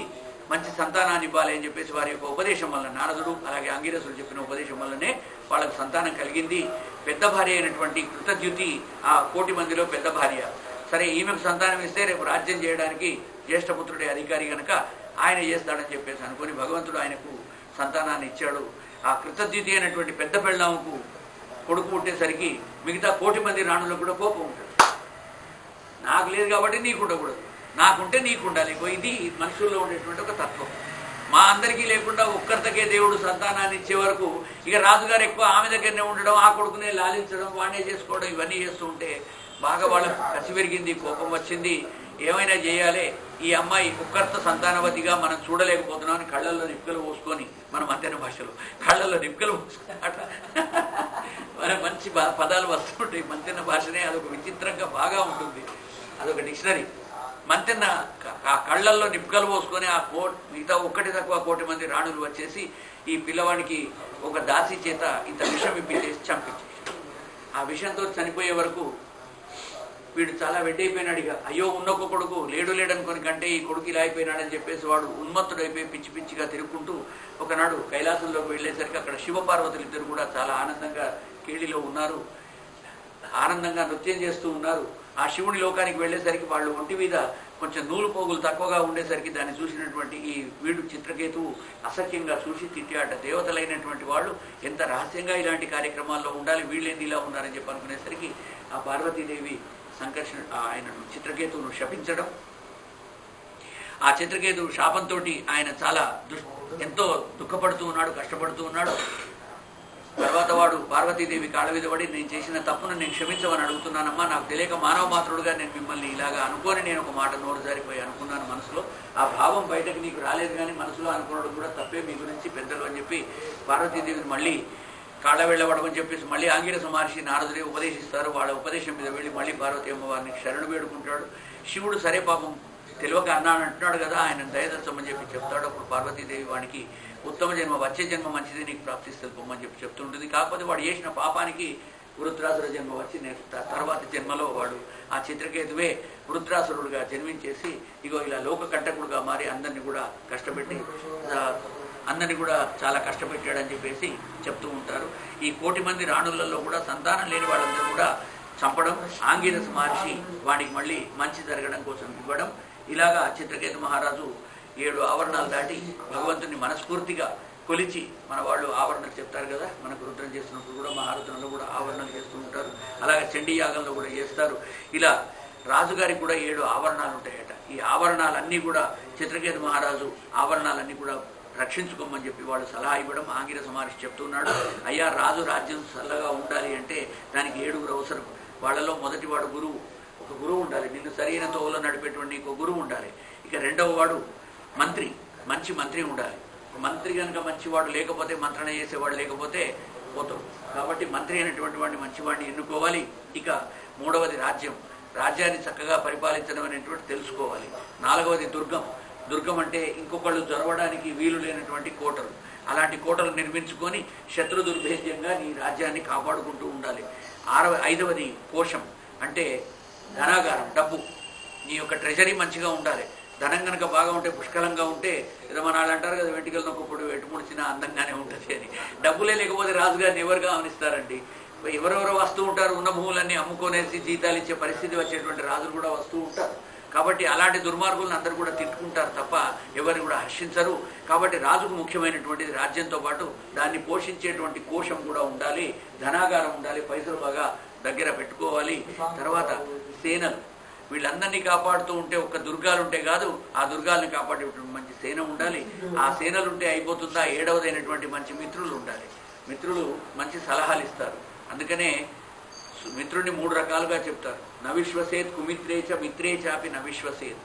మంచి సంతానాన్ని ఇవ్వాలి అని చెప్పేసి వారి యొక్క ఉపదేశం వల్ల, నారదుడు అలాగే అంగిరసుడు చెప్పిన ఉపదేశం వల్లనే వాళ్ళకు సంతానం కలిగింది. పెద్ద భార్య అయినటువంటి కృతద్యుతి ఆ 1,000,000 మందిలో పెద్ద భార్య. సరే, ఈమెకు సంతానం ఇస్తే రేపు రాజ్యం చేయడానికి జ్యేష్ఠపుత్రుడే అధికారి కనుక ఆయన చేస్తాడని చెప్పేసి అనుకుని భగవంతుడు ఆయనకు సంతానాన్ని ఇచ్చాడు. ఆ కృతద్యుతి అయినటువంటి పెద్ద పెళ్ళాముకు కొడుకు పుట్టేసరికి మిగతా 1,000,000 మంది రాణులకు కూడా కోపం ఉంటుంది. నాకు లేదు కాబట్టి నీకు ఉండకూడదు, నాకుంటే నీకు ఉండాలి. ఇది మనుషుల్లో ఉండేటువంటి ఒక తత్వం. మా అందరికీ లేకుండా ఒక్కరితకే దేవుడు సంతానాన్ని ఇచ్చే వరకు ఇక రాజుగారు ఎక్కువ ఆమె దగ్గరనే ఉండడం, ఆ కొడుకునే లాలించడం, వాడినే చేసుకోవడం, ఇవన్నీ చేస్తూ ఉంటే బాగా వాళ్ళకు కసి పెరిగింది, కోపం వచ్చింది. ఏమైనా చేయాలి, ఈ అమ్మాయి ఒక్కర్త సంతానవతిగా మనం చూడలేకపోతున్నామని కళ్ళల్లో నిప్పుకలు పోసుకొని, మన మంతెన భాషలో కళ్ళల్లో నిప్పుకలు పోసుకొని మన మంచి పదాలు వస్తుంటాయి. మంతెన భాషనే అదొక విచిత్రంగా బాగా ఉంటుంది. అదొక డిక్షనరీ. మంతెన ఆ కళ్ళల్లో నిప్పుకలు పోసుకొని ఆ మిగతా ఒక్కటి తక్కువ 1,000,000 మంది రాణులు వచ్చేసి ఈ పిల్లవాడికి ఒక దాసి చేత ఇంత విషం ఇప్పించేసి చంపించేసి, ఆ విషంతో చనిపోయే వరకు వీడు చాలా వెడ్డైపోయినాడు. ఇక అయ్యో ఉన్నొక్క కొడుకు లేడనుకొని కంటే ఈ కొడుకు ఇలా అయిపోయినాడని చెప్పేసి వాడు ఉన్మత్తుడైపోయి పిచ్చి పిచ్చిగా తిరుగుకుంటూ ఒకనాడు కైలాసంలోకి వెళ్ళేసరికి అక్కడ శివపార్వతులు ఇద్దరు కూడా చాలా ఆనందంగా కేళిలో ఉన్నారు, ఆనందంగా నృత్యం చేస్తూ ఉన్నారు. ఆ శివుని లోకానికి వెళ్ళేసరికి వాళ్ళు ఒంటి మీద కొంచెం నూలు పోగులు తక్కువగా ఉండేసరికి దాన్ని చూసినటువంటి ఈ వీడు చిత్రకేతువు అసఖ్యంగా చూసి తిట్టాట. దేవతలైనటువంటి వాళ్ళు ఎంత రహస్యంగా ఇలాంటి కార్యక్రమాల్లో ఉండాలి, వీళ్ళేంది ఇలా ఉన్నారని చెప్పి అనుకునేసరికి ఆ పార్వతీదేవి సంకర్షణ ఆయనను చిత్రకేతువును శపించడం, ఆ చిత్రకేతువు శాపంతో ఆయన చాలా ఎంతో దుఃఖపడుతూ ఉన్నాడు, కష్టపడుతూ ఉన్నాడు. తర్వాత వాడు పార్వతీదేవి కాళ్ళ మీద పడి నేను చేసిన తప్పును నేను క్షమించమని అడుగుతున్నానమ్మా, నాకు తెలియక మానవ మాత్రుడుగా నేను మిమ్మల్ని ఇలాగా అనుకోని నేను ఒక మాట నోరు జారిపోయి అనుకున్నాను మనసులో, ఆ భావం బయటకు నీకు రాలేదు కానీ మనసులో అనుకోవడం కూడా తప్పే మీ గురించి పెద్దలు అని చెప్పి పార్వతీదేవిని మళ్ళీ కాళ్ళ వెళ్ళబడమని చెప్పేసి మళ్ళీ ఆంగిరస మహర్షి నారదుడే ఉపదేశిస్తారు. వాళ్ళ ఉపదేశం మీద వెళ్ళి మళ్ళీ పార్వతీ అమ్మవారిని శరణు వేడుకుంటాడు. శివుడు సరే పాపం తెలియక అన్నాను అంటున్నాడు కదా, ఆయన దయదర్శమని చెప్పి చెప్తాడు. అప్పుడు పార్వతీదేవి వానికి ఉత్తమ జన్మ, వచ్చే జన్మ మంచిది నీకు ప్రాప్తిస్తుంది పొమ్మని చెప్పి చెప్తుంటుంది. కాకపోతే వాడు చేసిన పాపానికి వృత్రాసుర జన్మ వచ్చి తర్వాత జన్మలో వాడు ఆ చిత్రకేతువే వృత్రాసురుడుగా జన్మించేసి ఇగో ఇలా లోక కంటకుడుగా మారి అందరినీ కూడా కష్టపెట్టి అందరినీ కూడా చాలా కష్టపెట్టాడని చెప్పేసి చెప్తూ ఉంటారు. ఈ 1,000,000 మంది రాణులలో కూడా సంతానం లేని వాళ్ళందరూ కూడా చంపడం, ఆంగిరస మహర్షి వాడికి మళ్ళీ మంచి జరగడం కోసం ఇవ్వడం, ఇలాగా చిత్రకేతు మహారాజు 7 ఆవరణాలు దాటి భగవంతుని మనస్ఫూర్తిగా కొలిచి మన వాళ్ళు ఆవరణలు చెప్తారు కదా, మనకు రుద్రం చేస్తున్నప్పుడు కూడా మహారుద్రంలో కూడా ఆవరణలు చేస్తూ ఉంటారు, అలాగే చండీ యాగంలో కూడా చేస్తారు. ఇలా రాజుగారికి కూడా 7 ఆవరణాలు ఉంటాయట. ఈ ఆవరణాలన్నీ కూడా చిత్రకేతు మహారాజు ఆవరణాలన్నీ కూడా రక్షించుకోమని చెప్పి వాళ్ళు సలహా ఇవ్వడం ఆంగిరస మహర్షి చెప్తున్నాడు. అయ్యా రాజు రాజ్యం చల్లగా ఉండాలి అంటే దానికి 7 అవసరం. వాళ్ళలో మొదటివాడు గురువు, ఒక గురువు ఉండాలి, నిన్ను సరైన తోవలో నడిపేటువంటి నీకు గురువు ఉండాలి. ఇక 2వ వాడు మంత్రి, మంచి మంత్రి ఉండాలి. మంత్రి కనుక మంచివాడు లేకపోతే, మంత్రణ చేసేవాడు లేకపోతే పోతాడు. కాబట్టి మంత్రి అయినటువంటి వాడిని మంచివాడిని ఎన్నుకోవాలి. ఇక 3వది రాజ్యం, రాజ్యాన్ని చక్కగా పరిపాలించడం అనేటువంటి తెలుసుకోవాలి. 4వది దుర్గం, దుర్గం అంటే ఇంకొకళ్ళు జరవడానికి వీలు లేనటువంటి కోటలు, అలాంటి కోటలు నిర్మించుకొని శత్రు దుర్భేద్యంగా నీ రాజ్యాన్ని కాపాడుకుంటూ ఉండాలి. 5వది కోశం అంటే ధనాగారం, డబ్బు, నీ యొక్క ట్రెజరీ మంచిగా ఉండాలి. ధనం కనుక బాగా ఉంటే, పుష్కలంగా ఉంటే, ఏదో మన వాళ్ళు అంటారు కదా వెంటికలు నొక్కప్పుడు ఎటుముడిచినా అందంగానే ఉంటుంది అని. డబ్బులే లేకపోతే రాజుగారిని ఎవరు గమనిస్తారండి? ఎవరెవరో వస్తూ ఉంటారు, ఉన్న భూములన్నీ అమ్ముకొనేసి జీతాలు ఇచ్చే పరిస్థితి వచ్చేటువంటి రాజులు కూడా వస్తూ ఉంటారు. కాబట్టి అలాంటి దుర్మార్గులను అందరూ కూడా తిట్టుకుంటారు తప్ప ఎవరు కూడా హర్షించరు. కాబట్టి రాజుకు ముఖ్యమైనటువంటిది రాజ్యంతో పాటు దాన్ని పోషించేటువంటి కోశం కూడా ఉండాలి, ధనాగారం ఉండాలి, పైసలు బాగా దగ్గర పెట్టుకోవాలి. తర్వాత సేనలు, వీళ్ళందరినీ కాపాడుతూ ఉంటే ఒక్క దుర్గాలు ఉంటే కాదు, ఆ దుర్గాల్ని కాపాడేటువంటి మంచి సేన ఉండాలి. ఆ సేనలు ఉంటే అయిపోతుందా? 7వదైనటువంటి మంచి మిత్రులు ఉండాలి. మిత్రులు మంచి సలహాలు ఇస్తారు. అందుకనే మిత్రుడిని 3 రకాలుగా చెప్తారు. నవిశ్వసేత్ కుమిత్రేచ మిత్రేచాపి నవిశ్వసేత్,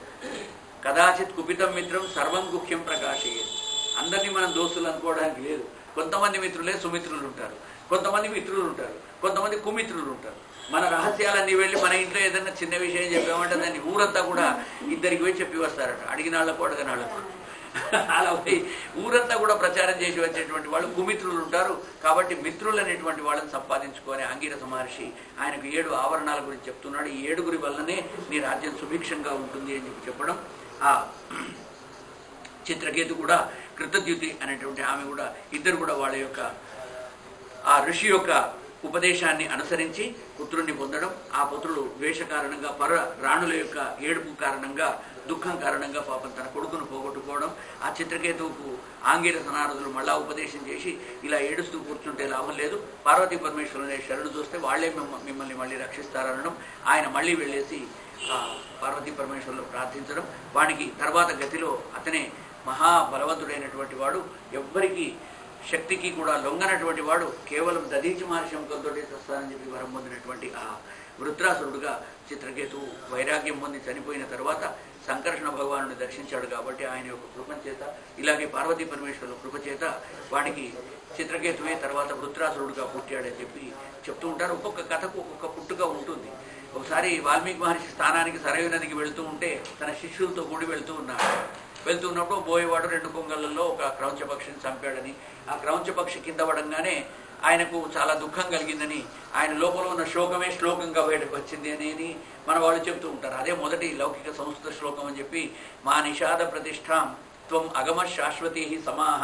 కదాచిత్ కుపితం మిత్రం సర్వం గుహ్యం ప్రకాశయేత్. అందరినీ మనం దోస్తులు అనుకోవడానికి లేదు. కొంతమంది మిత్రులే సుమిత్రులు ఉంటారు, కొంతమంది మిత్రులు ఉంటారు, కొంతమంది కుమిత్రులు ఉంటారు. మన రహస్యాలన్నీ వెళ్ళి మన ఇంట్లో ఏదైనా చిన్న విషయం చెప్పామంటే దాన్ని ఊరంతా కూడా ఇద్దరికి పోయి చెప్పి వస్తారట, అడిగిన వాళ్ళకు అడగనాళ్ళకు. అలా పోయి ఊరంతా కూడా ప్రచారం చేసి వచ్చేటువంటి వాళ్ళు కుమిత్రులు ఉంటారు. కాబట్టి మిత్రులు అనేటువంటి వాళ్ళని సంపాదించుకొని ఆంగిరస మహర్షి ఆయనకు 7 ఆవరణాల గురించి చెప్తున్నాడు. ఈ 7 వల్లనే నీ రాజ్యం సుభిక్షంగా ఉంటుంది అని చెప్పి చెప్పడం. ఆ చిత్రకేతు కూడా కృతద్యుతి అనేటువంటి ఆమె కూడా, ఇద్దరు కూడా వాళ్ళ యొక్క ఆ ఋషి యొక్క ఉపదేశాన్ని అనుసరించి పుత్రుణ్ణి పొందడం. ఆ పుత్రుడు ద్వేష కారణంగా, రాణుల యొక్క ఏడుపు కారణంగా, దుఃఖం కారణంగా పాపం తన కొడుకును పోగొట్టుకోవడం. ఆ చిత్రకేతువుకు ఆంగిరస నారదులు మళ్ళా ఉపదేశం చేసి ఇలా ఏడుస్తూ కూర్చుంటే లాభం లేదు, పార్వతీ పరమేశ్వరుని శరణు చూస్తే వాళ్లే మిమ్మల్ని మళ్ళీ రక్షిస్తారనడం. ఆయన మళ్ళీ వెళ్ళేసి పార్వతీ పరమేశ్వరులు ప్రార్థించడం. వానికి తర్వాత గతిలో అతనే మహాబలవంతుడైనటువంటి వాడు, ఎవ్వరికి శక్తికి కూడా లొంగనటువంటి వాడు, కేవలం దధీచి మహర్షి ముఖంతోటి చస్తానని చెప్పి వరం పొందినటువంటి ఆ వృత్రాసురుడుగా చిత్రకేతువు వైరాగ్యం పొంది చనిపోయిన తర్వాత సంకర్షణ భగవానుని దర్శించాడు. కాబట్టి ఆయన యొక్క కృప చేత, ఇలాగే పార్వతీ పరమేశ్వరుల కృప చేత వాడికి చిత్రకేతువే తర్వాత వృత్రాసురుడుగా పుట్టాడని చెప్పి చెప్తూ ఉంటారు. ఒక్కొక్క కథకు ఒక్కొక్క పుట్టుక ఉంటుంది. ఒకసారి వాల్మీకి మహర్షి స్థానానికి సరయు నదికి వెళుతూ ఉంటే తన శిష్యులతో కూడి వెళ్తున్నప్పుడు బోయేవాడు 2 కొంగళ్ళల్లో ఒక క్రౌంచ పక్షిని చంపాడని, ఆ క్రౌంచ పక్షి కింద పడంగానే ఆయనకు చాలా దుఃఖం కలిగిందని, ఆయన లోపల ఉన్న శోకమే శ్లోకంగా బయటకు వచ్చింది అనేది మన వాళ్ళు చెప్తూ ఉంటారు. అదే మొదటి లౌకిక సంస్కృత శ్లోకం అని చెప్పి, మా నిషాద ప్రతిష్టాం త్వం అగమ శాశ్వతీ సమాహ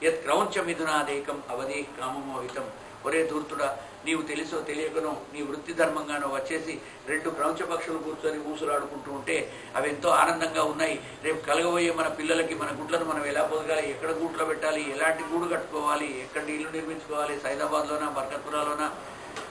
యత్ క్రౌంచ మిథునాదేకం అవధి కామమోహితం. ఒరే ధూర్తుడా, నీవు తెలుసో తెలియకనో నీ వృత్తి ధర్మంగానో వచ్చేసి 2 క్రౌంచ పక్షులు కూర్చొని ఊసులాడుకుంటూ ఉంటే అవి ఎంతో ఆనందంగా ఉన్నాయి. రేపు కలగబోయే మన పిల్లలకి మన గుడ్లను మనం ఎలా పొదగాలి, ఎక్కడ గూట్లో పెట్టాలి, ఎలాంటి గూడు కట్టుకోవాలి, ఎక్కడ ఇల్లు నిర్మించుకోవాలి, సైదాబాద్లోనా, బర్కత్పురాలోనా,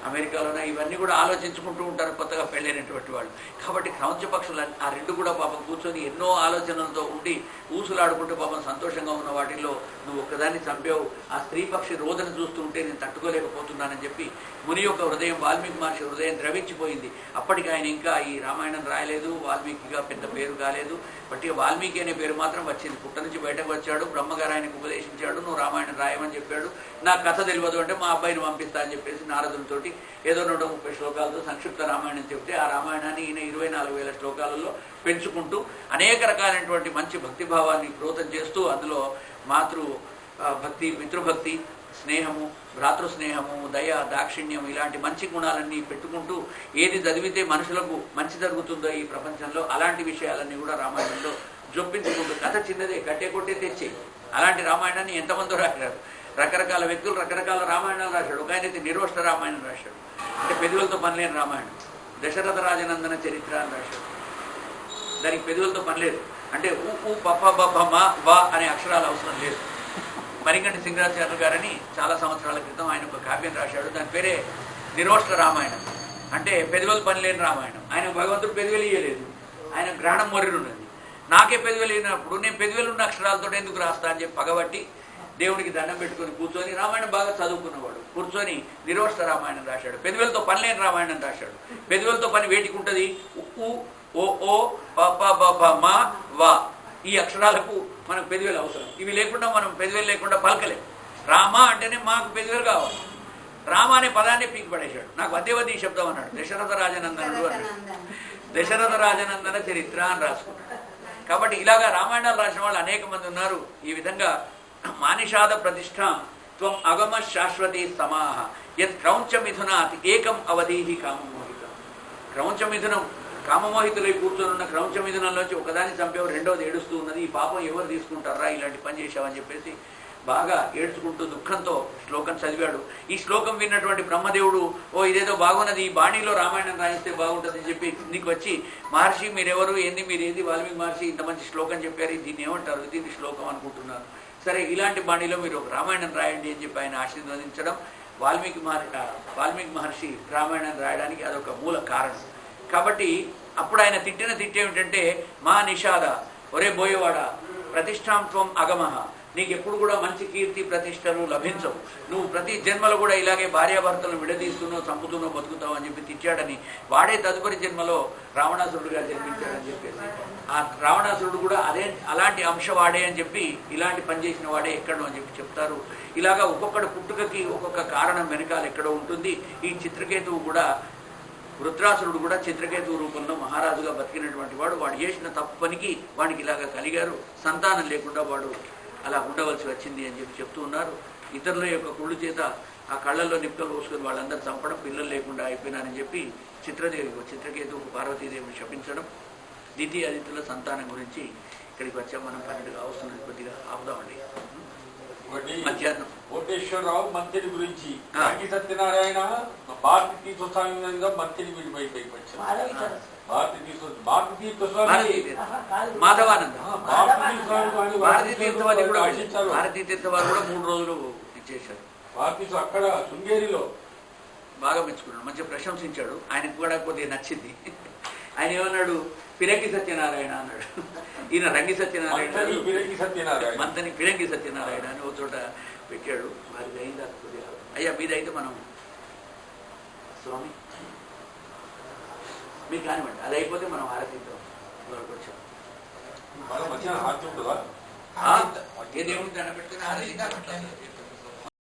అమెరికాలోనా, ఇవన్నీ కూడా ఆలోచించుకుంటూ ఉంటారు కొత్తగా పెళ్ళైనటువంటి వాళ్ళు. కాబట్టి క్రౌంచ పక్షులు ఆ 2 కూడా పాపం కూర్చొని ఎన్నో ఆలోచనలతో ఉండి ఊసులాడుకుంటూ పాపం సంతోషంగా ఉన్న వాటిల్లో నువ్వు ఒక్కదాన్ని చంపావు. ఆ స్త్రీ పక్షి రోదన చూస్తూ ఉంటే నేను తట్టుకోలేకపోతున్నానని చెప్పి ముని యొక్క హృదయం, వాల్మీకి మహర్షి హృదయం ద్రవించిపోయింది. అప్పటికి ఆయన ఇంకా ఈ రామాయణం రాయలేదు, వాల్మీకిగా పెద్ద పేరు కాలేదు. బట్టి వాల్మీకి అనే పేరు మాత్రం వచ్చింది. పుట్ట నుంచి బయటకు వచ్చాడు, బ్రహ్మగారు ఆయనకు ఉపదేశించాడు, నువ్వు రామాయణం రాయమని చెప్పాడు. నాకు కథ తెలియదు అంటే మా అబ్బాయిని పంపిస్తా అని చెప్పేసి నారదులతోటి ఏదో 130 శ్లోకాలతో సంక్షిప్త రామాయణం చెప్తే ఆ రామాయణాన్ని ఈయన 24,000 శ్లోకాలలో పెంచుకుంటూ అనేక రకాలైనటువంటి మంచి భక్తిభావాన్ని ప్రోతం చేస్తూ అందులో మాతృ భక్తి, పితృభక్తి, స్నేహము, భ్రాతృ స్నేహము, దయ, దాక్షిణ్యం ఇలాంటి మంచి గుణాలన్నీ పెట్టుకుంటూ ఏది చదివితే మనుషులకు మంచి జరుగుతుందో ఈ ప్రపంచంలో అలాంటి విషయాలన్నీ కూడా రామాయణంలో జొప్పించుకుంటూ, కథ చిన్నదే, కట్టే కొట్టే తెచ్చే అలాంటి రామాయణాన్ని ఎంతమందో రాశారు. రకరకాల వ్యక్తులు రకరకాల రామాయణాలు రాశాడు. ఒక ఆయన అయితే నిరోష్ట రామాయణం రాశాడు, అంటే పెదవులతో పనిలేని రామాయణం. దశరథ రాజనందన చరిత్ర అని రాశాడు. దానికి పెదవులతో పని లేదు, అంటే ఊ ఊ పప్ప బబ్బ మా వా అనే అక్షరాలు అవసరం లేదు. మరికంటి సింగరాచార్య గారని చాలా సంవత్సరాల క్రితం ఆయన ఒక కావ్యం రాశాడు. దాని పేరే నిరోష్ట రామాయణం, అంటే పెదవులు పని లేని రామాయణం. ఆయన భగవంతుడు పెదవులు ఇయ్యలేదు, ఆయన గ్రహణం మొర్రినున్నది. నాకే పెదవులు అయినప్పుడు నేను పెదవులు ఉన్న అక్షరాలతో ఎందుకు రాస్తా అని చెప్పి పగబట్టి దేవుడికి దండం పెట్టుకొని కూర్చొని, రామాయణం బాగా చదువుకున్నవాడు కూర్చొని నిరోష్ట రామాయణం రాశాడు. పెదవులతో పని లేని రామాయణం రాశాడు. పెదవులతో పని వేటికి ఉంటుంది? ఉ ఓ ఓ ప బ మా వా ఈ అక్షరాలకు మనకు పెదవులు అవసరం. ఇవి లేకుండా మనం పెదవులు లేకుండా పలకలేం. రామ అంటేనే మాకు పెదవులు కావాలి. రామ అనే పదాన్ని పీకి పడేశాడు. నాకు వద్దేవది శబ్దం అన్నాడు. దశరథ రాజనందనుడు అన్నాడు. దశరథ రాజనందన చరిత్ర అని రాసుకున్నాడు. కాబట్టి ఇలాగా రామాయణాలు రాసిన వాళ్ళు అనేక మంది ఉన్నారు. ఈ విధంగా మానిషాద ప్రతిష్ట త్వం అగమ శాశ్వతి సమాహ యత్ క్రౌంచ మిథునాతి ఏకం అవధీహి కామమోహితం. క్రౌంచ మిథునం, కామమోహితులై కూర్చొనున్న క్రౌంచ మిథునంలోంచి ఒకదాన్ని చంపేవారు రెండోది ఏడుస్తూ ఉన్నది. ఈ పాపం ఎవరు తీసుకుంటారా, ఇలాంటి పని చేశావని చెప్పేసి బాగా ఏడ్చుకుంటూ దుఃఖంతో శ్లోకం చదివాడు. ఈ శ్లోకం విన్నటువంటి బ్రహ్మదేవుడు, ఓ ఇదేదో బాగున్నది, ఈ బాణీలో రామాయణం రాయిస్తే బాగుంటుంది అని చెప్పి నీకు వచ్చి, మహర్షి మీరెవరు, ఏంది మీరేది, వాల్మీకి మహర్షి ఇంత మంచి శ్లోకం చెప్పారు, దీన్ని ఏమంటారు, దీన్ని శ్లోకం అనుకుంటున్నారు, సరే ఇలాంటి బాణీలో మీరు ఒక రామాయణం రాయండి అని చెప్పి ఆయన ఆశీర్వదించడం, వాల్మీకి మహర్షి రామాయణం రాయడానికి అదొక మూల కారణం. కాబట్టి అప్పుడు ఆయన తిట్టిన తిట్టేమిటంటే, మా నిషాద, ఒరే బోయేవాడ, ప్రతిష్టాంత్వం అగమహ, నీకు ఎప్పుడు కూడా మంచి కీర్తి ప్రతిష్టలు లభించవు, నువ్వు ప్రతి జన్మలో కూడా ఇలాగే భార్యాభర్తలను విడదీస్తున్నావు, చంపుతున్నావు, బతుకుతావు అని చెప్పి తిట్టాడని. వాడే తదుపరి జన్మలో రావణాసురుడుగా జన్మించాడని చెప్పేసి, ఆ రావణాసురుడు కూడా అలాంటి అంశ వాడే అని చెప్పి, ఇలాంటి పని చేసిన వాడే ఎక్కడో అని చెప్పి చెప్తారు. ఇలాగా ఒక్కొక్కటి పుట్టుకకి ఒక్కొక్క కారణం వెనకాల ఎక్కడో ఉంటుంది. ఈ చిత్రకేతువు కూడా, వృత్రాసురుడు కూడా చిత్రకేతువు రూపంలో మహారాజుగా బతికినటువంటి వాడు. వాడు చేసిన తప్పు పనికి వాడికి ఇలాగా కలిగారు, సంతానం లేకుండా వాడు అలా ఉండవలసి వచ్చింది అని చెప్పి చెప్తూ ఉన్నారు. ఇతరుల యొక్క కుళ్ళు చేత ఆ కళ్ళల్లో నిప్పులు పోసుకొని వాళ్ళందరూ చంపడం, పిల్లలు లేకుండా అయిపోయినారని చెప్పి చిత్రకేతువుకు పార్వతీదేవిని శపించడం, ద్వితీయ అదితుల సంతానం గురించి ఇక్కడికి వచ్చాం. మనం 12 అవసరం కొద్దిగా ఆపుదామండి. మధ్యాహ్నం కోటేశ్వరరావు మంత్రి గురించి, సత్యనారాయణ భారత తీర్థస్వామి మంత్రి వీడిపై వచ్చారు. మాధవానంద భారతీ తీర్థవాది కూడా, భారతీ తీర్థవాది కూడా 3 రోజులు ఇచ్చేశారు. అక్కడ శృంగేరిలో బాగా మెచ్చుకున్నాడు, మంచిగా ప్రశంసించాడు. ఆయనకు కూడా కొద్దిగా నచ్చింది. ఆయన ఏమన్నాడు, పిరంగి సత్యనారాయణ అన్నాడు. ఈయన రంగి సత్యనారాయణ, మంతని పిరంగి సత్యనారాయణ అని ఒక చోట పెట్టాడు. వారికి అయిందా కొద్దిగా, అయ్యా మీదైతే మనం స్వామి మీకు కానివ్వండి, అది అయిపోతే మనం ఆరతిద్దాం. ఇక్కడికి వచ్చాం. ఏ దేవుడికి దండ పెట్టుకుని ఆరతి